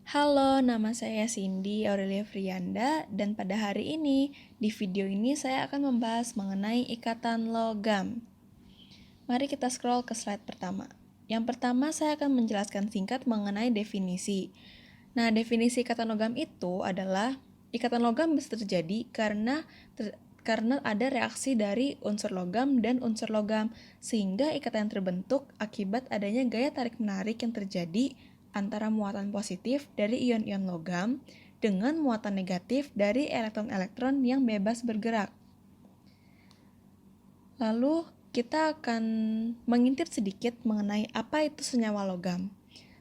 Halo, nama saya Cindy Aurelia Frianda dan pada hari ini, di video ini saya akan membahas mengenai ikatan logam. Mari kita scroll ke slide pertama. Yang pertama, saya akan menjelaskan singkat mengenai definisi. Nah, definisi ikatan logam itu adalah ikatan logam bisa terjadi karena ada reaksi dari unsur logam dan unsur logam, sehingga ikatan yang terbentuk akibat adanya gaya tarik-menarik yang terjadi antara muatan positif dari ion-ion logam dengan muatan negatif dari elektron-elektron yang bebas bergerak. Lalu, kita akan mengintip sedikit mengenai apa itu senyawa logam.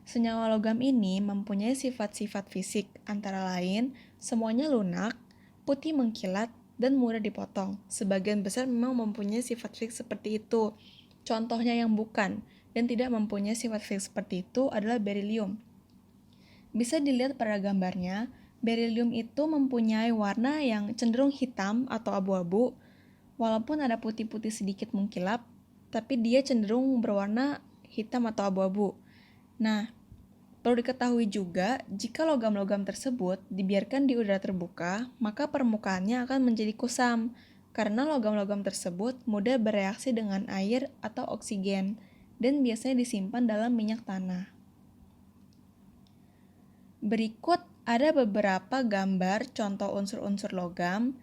Senyawa logam ini mempunyai sifat-sifat fisik, antara lain semuanya lunak, putih mengkilat, dan mudah dipotong. Sebagian besar memang mempunyai sifat fisik seperti itu. Contohnya yang bukan dan tidak mempunyai sifat fisik seperti itu adalah berilium. Bisa dilihat pada gambarnya, berilium itu mempunyai warna yang cenderung hitam atau abu-abu, walaupun ada putih-putih sedikit mengkilap, tapi dia cenderung berwarna hitam atau abu-abu. Nah, perlu diketahui juga, jika logam-logam tersebut dibiarkan di udara terbuka, maka permukaannya akan menjadi kusam, karena logam-logam tersebut mudah bereaksi dengan air atau oksigen, dan biasanya disimpan dalam minyak tanah. Berikut ada beberapa gambar contoh unsur-unsur logam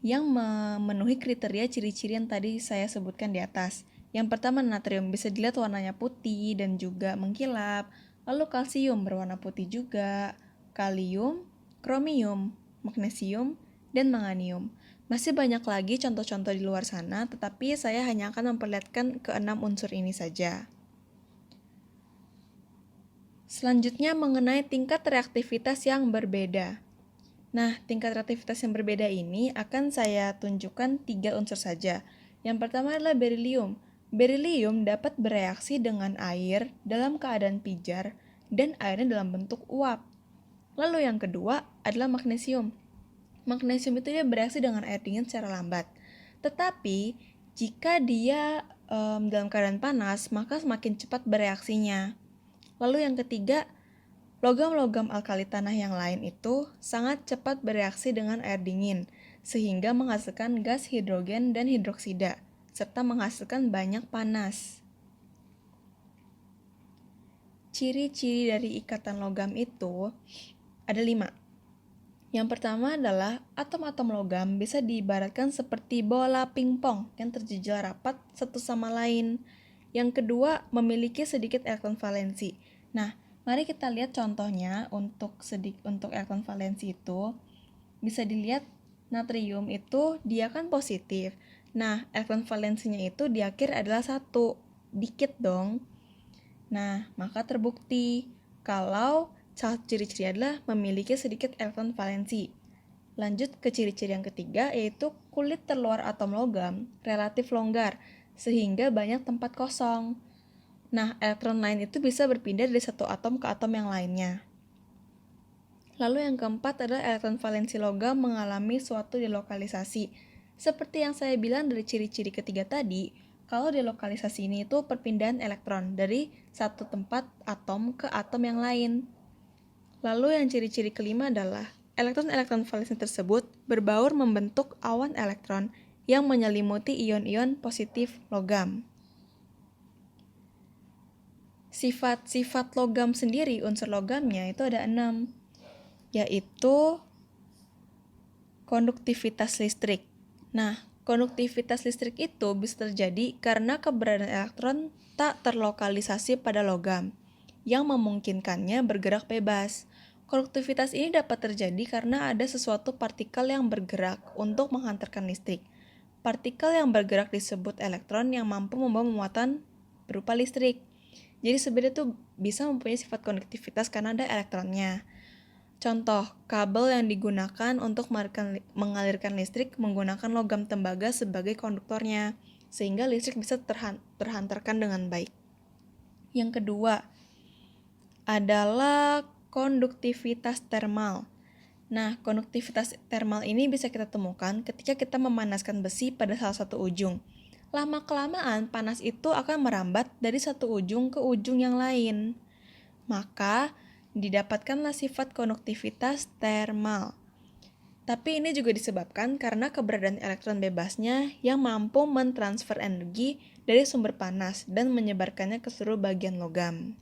yang memenuhi kriteria ciri-ciri yang tadi saya sebutkan di atas. Yang pertama natrium, bisa dilihat warnanya putih dan juga mengkilap. Lalu kalsium berwarna putih juga, kalium, kromium, magnesium, dan manganium. Masih banyak lagi contoh-contoh di luar sana, tetapi saya hanya akan memperlihatkan ke-6 unsur ini saja. Selanjutnya mengenai tingkat reaktivitas yang berbeda. Nah, tingkat reaktivitas yang berbeda ini akan saya tunjukkan 3 unsur saja. Yang pertama adalah berilium. Berilium dapat bereaksi dengan air dalam keadaan pijar dan airnya dalam bentuk uap. Lalu yang kedua adalah magnesium. Magnesium itu dia bereaksi dengan air dingin secara lambat. Tetapi, jika dia dalam keadaan panas, maka semakin cepat bereaksinya. Lalu yang ketiga, logam-logam alkali tanah yang lain itu sangat cepat bereaksi dengan air dingin, sehingga menghasilkan gas hidrogen dan hidroksida, serta menghasilkan banyak panas. Ciri-ciri dari ikatan logam itu ada 5. Yang pertama adalah atom-atom logam bisa diibaratkan seperti bola pingpong yang terjejal rapat satu sama lain. Yang kedua, memiliki sedikit elektron valensi. Nah, mari kita lihat contohnya untuk elektron valensi itu. Bisa dilihat natrium itu dia kan positif. Nah, elektron valensinya itu di akhir adalah 1. Dikit dong. Nah, maka terbukti kalau salah satu ciri-ciri adalah memiliki sedikit elektron valensi. Lanjut ke ciri-ciri yang ketiga, yaitu kulit terluar atom logam relatif longgar, sehingga banyak tempat kosong. Nah, elektron lain itu bisa berpindah dari satu atom ke atom yang lainnya. Lalu yang keempat adalah elektron valensi logam mengalami suatu delokalisasi. Seperti yang saya bilang dari ciri-ciri ketiga tadi, kalau delokalisasi ini itu perpindahan elektron dari satu tempat atom ke atom yang lain. Lalu yang ciri-ciri kelima adalah elektron-elektron valensi tersebut berbaur membentuk awan elektron yang menyelimuti ion-ion positif logam. Sifat-sifat logam sendiri, unsur logamnya itu ada 6, yaitu konduktivitas listrik. Nah, konduktivitas listrik itu bisa terjadi karena keberadaan elektron tak terlokalisasi pada logam, yang memungkinkannya bergerak bebas. Konduktivitas ini dapat terjadi karena ada sesuatu partikel yang bergerak untuk menghantarkan listrik. Partikel yang bergerak disebut elektron yang mampu membawa muatan berupa listrik. Jadi sebenarnya itu bisa mempunyai sifat konduktivitas karena ada elektronnya. Contoh, kabel yang digunakan untuk mengalirkan listrik menggunakan logam tembaga sebagai konduktornya, sehingga listrik bisa terhantarkan dengan baik. Yang kedua adalah konduktivitas termal. Nah, konduktivitas termal ini bisa kita temukan ketika kita memanaskan besi pada salah satu ujung. Lama-kelamaan, panas itu akan merambat dari satu ujung ke ujung yang lain. Maka, didapatkanlah sifat konduktivitas termal. Tapi ini juga disebabkan karena keberadaan elektron bebasnya yang mampu mentransfer energi dari sumber panas dan menyebarkannya ke seluruh bagian logam.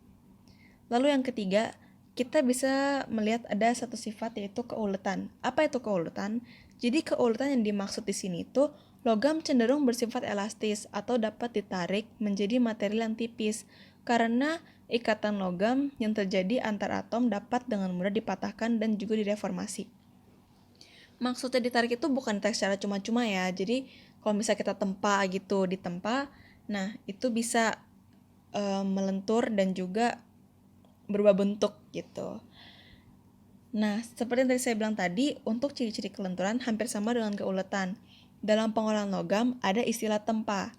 Lalu yang ketiga, kita bisa melihat ada satu sifat yaitu keuletan. Apa itu keuletan? Jadi keuletan yang dimaksud di sini itu logam cenderung bersifat elastis atau dapat ditarik menjadi material yang tipis karena ikatan logam yang terjadi antar atom dapat dengan mudah dipatahkan dan juga direformasi. Maksudnya ditarik itu bukan ditarik secara cuma-cuma ya. Jadi kalau misalnya kita tempa gitu, ditempa, nah itu bisa melentur dan juga berubah bentuk gitu. Nah, seperti yang tadi saya bilang tadi, untuk ciri-ciri kelenturan hampir sama dengan keuletan. Dalam pengolahan logam ada istilah tempa,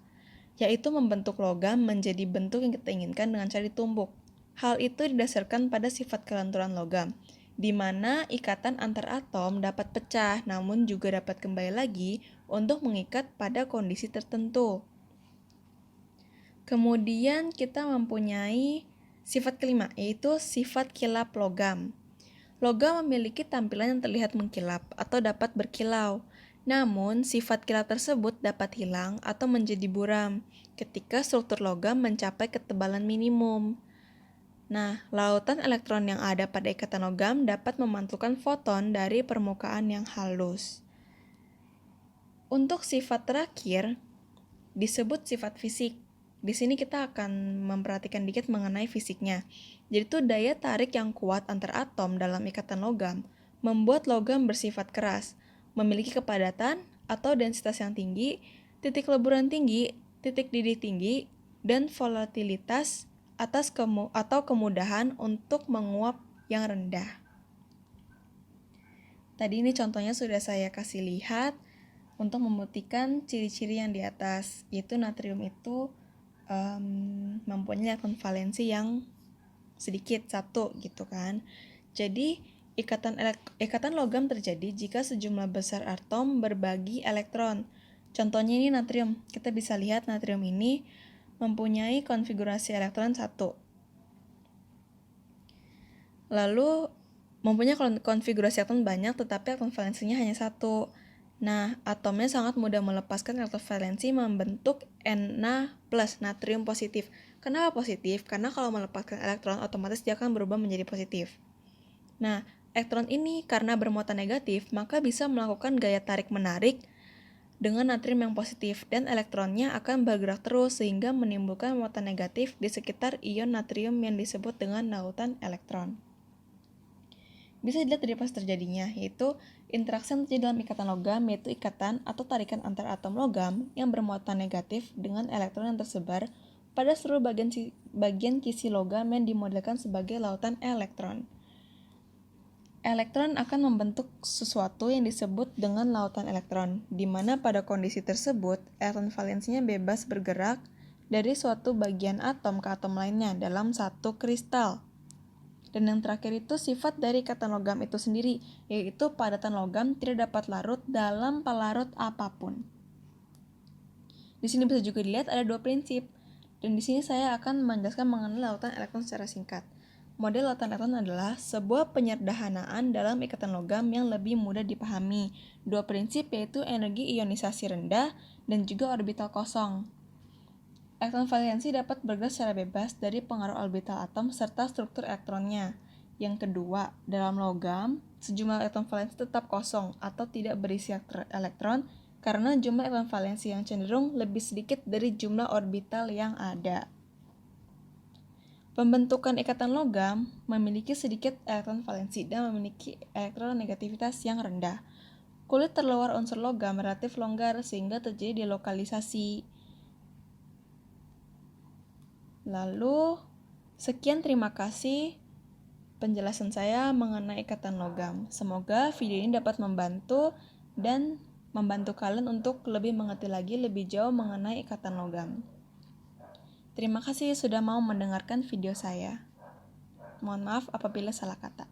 yaitu membentuk logam menjadi bentuk yang kita inginkan dengan cara ditumbuk. Hal itu didasarkan pada sifat kelenturan logam, di mana ikatan antar atom dapat pecah namun juga dapat kembali lagi untuk mengikat pada kondisi tertentu. Kemudian kita mempunyai sifat kelima, yaitu sifat kilap logam. Logam memiliki tampilan yang terlihat mengkilap atau dapat berkilau. Namun, sifat kilap tersebut dapat hilang atau menjadi buram ketika struktur logam mencapai ketebalan minimum. Nah, lautan elektron yang ada pada ikatan logam dapat memantulkan foton dari permukaan yang halus. Untuk sifat terakhir, disebut sifat fisik. Di sini kita akan memperhatikan dikit mengenai fisiknya. Jadi itu daya tarik yang kuat antar atom dalam ikatan logam membuat logam bersifat keras, memiliki kepadatan atau densitas yang tinggi, titik leburan tinggi, titik didih tinggi, dan volatilitas atau kemudahan untuk menguap yang rendah. Tadi ini contohnya sudah saya kasih lihat untuk membuktikan ciri-ciri yang di atas, yaitu natrium itu mempunyai elektron valensi yang sedikit, 1 gitu kan. Jadi ikatan logam terjadi jika sejumlah besar atom berbagi elektron. Contohnya ini natrium. Kita bisa lihat natrium ini mempunyai konfigurasi elektron 1. Lalu mempunyai konfigurasi elektron banyak tetapi elektron valensinya hanya 1. Nah, atomnya sangat mudah melepaskan elektron valensi membentuk Na+, natrium positif. Kenapa positif? Karena kalau melepaskan elektron otomatis dia akan berubah menjadi positif. Nah, elektron ini karena bermuatan negatif, maka bisa melakukan gaya tarik-menarik dengan natrium yang positif dan elektronnya akan bergerak terus sehingga menimbulkan muatan negatif di sekitar ion natrium yang disebut dengan lautan elektron. Bisa dilihat dari proses terjadinya, yaitu interaksi yang terjadi dalam ikatan logam, yaitu ikatan atau tarikan antar atom logam yang bermuatan negatif dengan elektron yang tersebar pada seluruh bagian kisi logam yang dimodelkan sebagai lautan elektron. Elektron akan membentuk sesuatu yang disebut dengan lautan elektron, di mana pada kondisi tersebut, elektron valensinya bebas bergerak dari suatu bagian atom ke atom lainnya dalam satu kristal. Dan yang terakhir itu sifat dari ikatan logam itu sendiri, yaitu padatan logam tidak dapat larut dalam pelarut apapun. Di sini bisa juga dilihat ada 2 prinsip, dan di sini saya akan menjelaskan mengenai lautan elektron secara singkat. Model lautan elektron adalah sebuah penyederhanaan dalam ikatan logam yang lebih mudah dipahami. 2 prinsip yaitu energi ionisasi rendah dan juga orbital kosong. Elektron valensi dapat bergerak secara bebas dari pengaruh orbital atom serta struktur elektronnya. Yang kedua, dalam logam, sejumlah elektron valensi tetap kosong atau tidak berisi elektron karena jumlah elektron valensi yang cenderung lebih sedikit dari jumlah orbital yang ada. Pembentukan ikatan logam memiliki sedikit elektron valensi dan memiliki elektronegativitas yang rendah. Kulit terluar unsur logam relatif longgar sehingga terjadi delokalisasi. Lalu, sekian terima kasih penjelasan saya mengenai ikatan logam. Semoga video ini dapat membantu dan membantu kalian untuk lebih mengerti lagi lebih jauh mengenai ikatan logam. Terima kasih sudah mau mendengarkan video saya. Mohon maaf apabila salah kata.